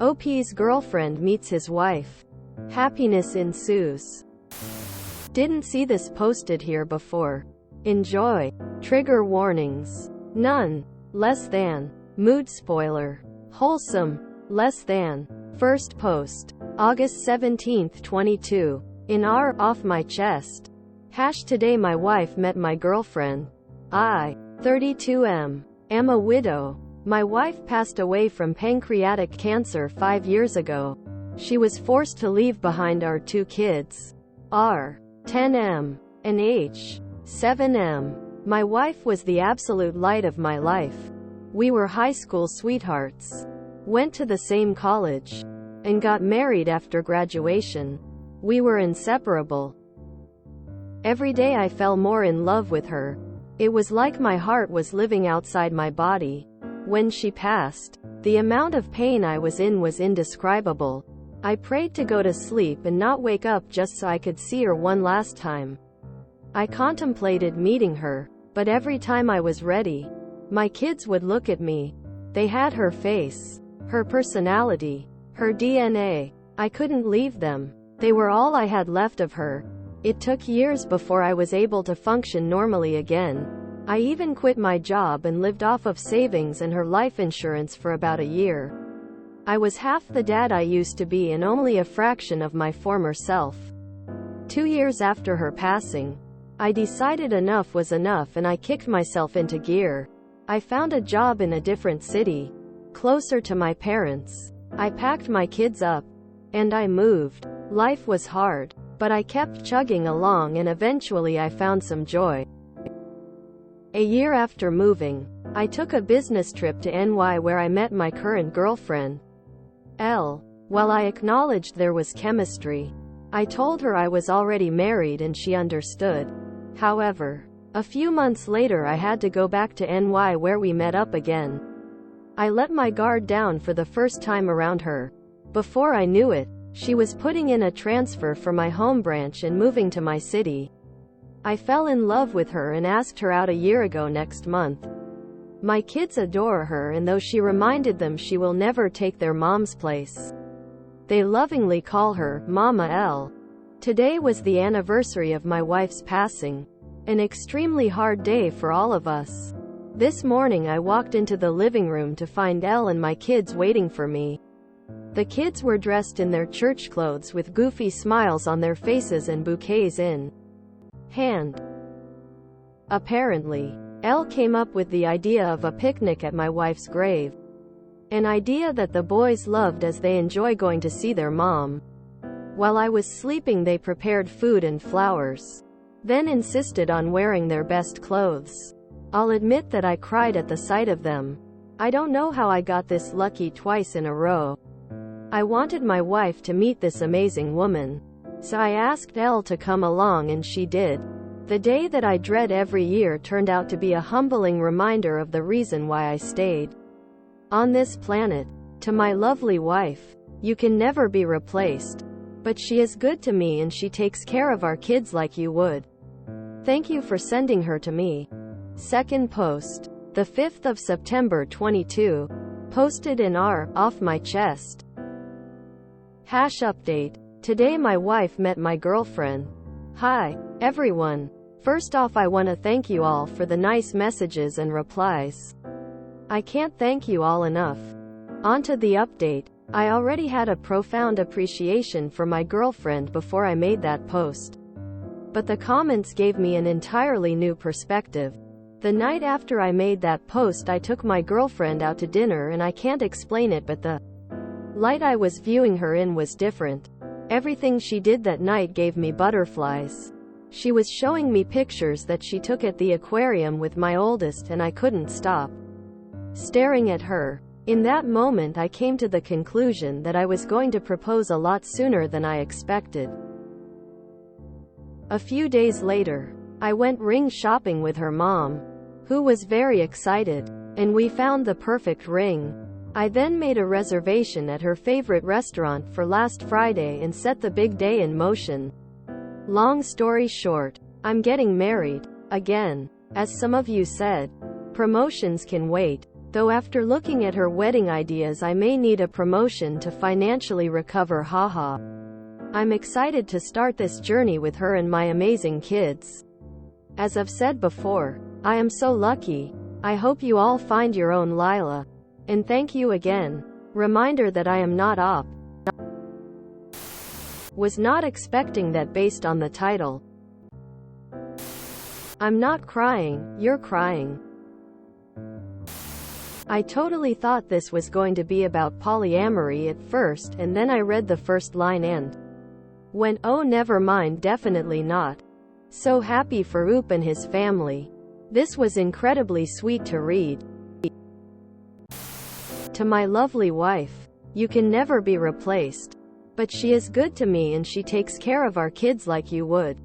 OP's girlfriend meets his wife. Happiness ensues. Didn't see this posted here before. Enjoy. Trigger warnings. None. Less than. Mood spoiler. Wholesome. Less than. First post. August 17, 22. In R. Off my chest. Today my wife met my girlfriend. I, 32 am a widow. My wife passed away from pancreatic cancer 5 years ago. She was forced to leave behind our 2 kids. R. 10 and H. 7 My wife was the absolute light of my life. We were high school sweethearts. Went to the same college. And got married after graduation. We were inseparable. Every day I fell more in love with her. It was like my heart was living outside my body. When she passed, the amount of pain I was in was indescribable. I prayed to go to sleep and not wake up just so I could see her one last time. I contemplated meeting her, but every time I was ready, my kids would look at me. They had her face, her personality, her DNA. I couldn't leave them. They were all I had left of her. It took years before I was able to function normally again. I even quit my job and lived off of savings and her life insurance for about a year. I was half the dad I used to be and only a fraction of my former self. 2 years after her passing, I decided enough was enough and I kicked myself into gear. I found a job in a different city, closer to my parents. I packed my kids up, and I moved. Life was hard, but I kept chugging along and eventually I found some joy. A year after moving, I took a business trip to NY where I met my current girlfriend, L. While I acknowledged there was chemistry, I told her I was already married and she understood. However, a few months later I had to go back to NY where we met up again. I let my guard down for the first time around her. Before I knew it, she was putting in a transfer for my home branch and moving to my city. I fell in love with her and asked her out a year ago next month. My kids adore her and though she reminded them she will never take their mom's place, they lovingly call her Mama L. Today was the anniversary of my wife's passing. An extremely hard day for all of us. This morning I walked into the living room to find Elle and my kids waiting for me. The kids were dressed in their church clothes with goofy smiles on their faces and bouquets in hand. Apparently, Elle came up with the idea of a picnic at my wife's grave. An idea that the boys loved as they enjoy going to see their mom. While I was sleeping they prepared food and flowers. Then insisted on wearing their best clothes. I'll admit that I cried at the sight of them. I don't know how I got this lucky twice in a row. I wanted my wife to meet this amazing woman. So I asked Elle to come along and she did. The day that I dread every year turned out to be a humbling reminder of the reason why I stayed on this planet. To my lovely wife, you can never be replaced. But she is good to me and she takes care of our kids like you would. Thank you for sending her to me. Second post. The 5th of September 22. Posted in R. Off my chest. Update. Today my wife met my girlfriend. Hi, everyone. First off I want to thank you all for the nice messages and replies. I can't thank you all enough. On to the update. I already had a profound appreciation for my girlfriend before I made that post. But the comments gave me an entirely new perspective. The night after I made that post I took my girlfriend out to dinner and I can't explain it but the light I was viewing her in was different. Everything she did that night gave me butterflies. She was showing me pictures that she took at the aquarium with my oldest and I couldn't stop staring at her. In that moment I came to the conclusion that I was going to propose a lot sooner than I expected. A few days later, I went ring shopping with her mom, who was very excited, and we found the perfect ring. I then made a reservation at her favorite restaurant for last Friday and set the big day in motion. Long story short, I'm getting married. Again. As some of you said, promotions can wait. Though after looking at her wedding ideas I may need a promotion to financially recover, haha. I'm excited to start this journey with her and my amazing kids. As I've said before, I am so lucky. I hope you all find your own Lila. And thank you again. Reminder that I am not op. Was not expecting that based on the title. I'm not crying, you're crying. I totally thought this was going to be about polyamory at first, and then I read the first line and went, oh never mind, definitely not. So happy for Oop and his family. This was incredibly sweet to read. To my lovely wife. You can never be replaced. But she is good to me and she takes care of our kids like you would.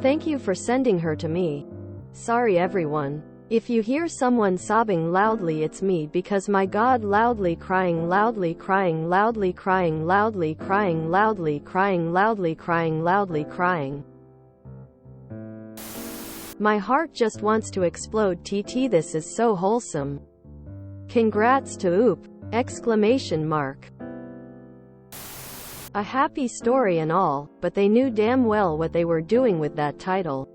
Thank you for sending her to me. Sorry everyone. If you hear someone sobbing loudly, it's me, because my God, loudly crying, loudly crying, loudly crying, loudly crying, loudly crying, loudly crying, loudly crying. My heart just wants to explode. TT, this is so wholesome. Congrats to Oop! Exclamation mark. A happy story and all, but they knew damn well what they were doing with that title.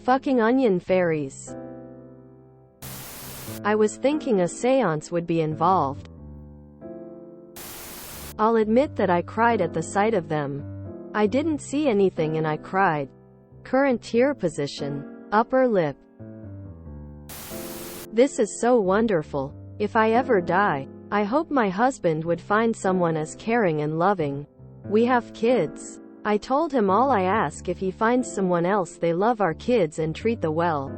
Fucking onion fairies. I was thinking a seance would be involved. I'll admit that I cried at the sight of them. I didn't see anything and I cried. Current tear position. Upper lip. This is so wonderful. If I ever die, I hope my husband would find someone as caring and loving. We have kids. I told him all I ask if he finds someone else they love our kids and treat them well.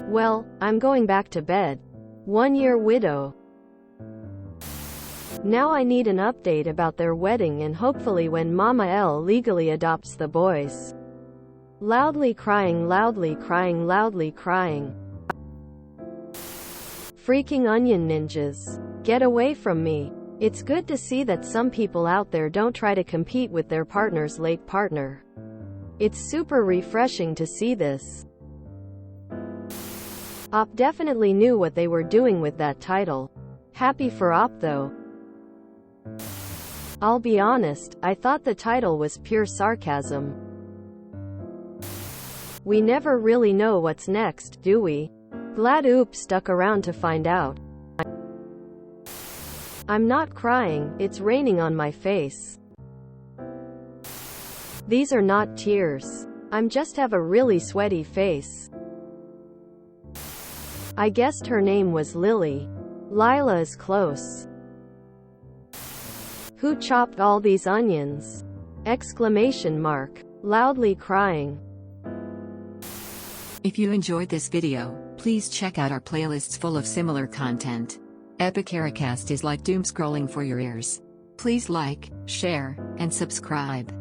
Well, I'm going back to bed. 1-year widow. Now I need an update about their wedding and hopefully when Mama L legally adopts the boys. Loudly crying, loudly crying, loudly crying. Freaking onion ninjas. Get away from me. It's good to see that some people out there don't try to compete with their partner's late partner. It's super refreshing to see this. Op definitely knew what they were doing with that title. Happy for Op though. I'll be honest, I thought the title was pure sarcasm. We never really know what's next, do we? Glad Oop stuck around to find out. I'm not crying, it's raining on my face. These are not tears. I'm just have a really sweaty face. I guessed her name was Lily. Lila is close. Who chopped all these onions? Exclamation mark. Loudly crying. If you enjoyed this video, please check out our playlists full of similar content. ebryetas is like doom scrolling for your ears. Please like, share, and subscribe.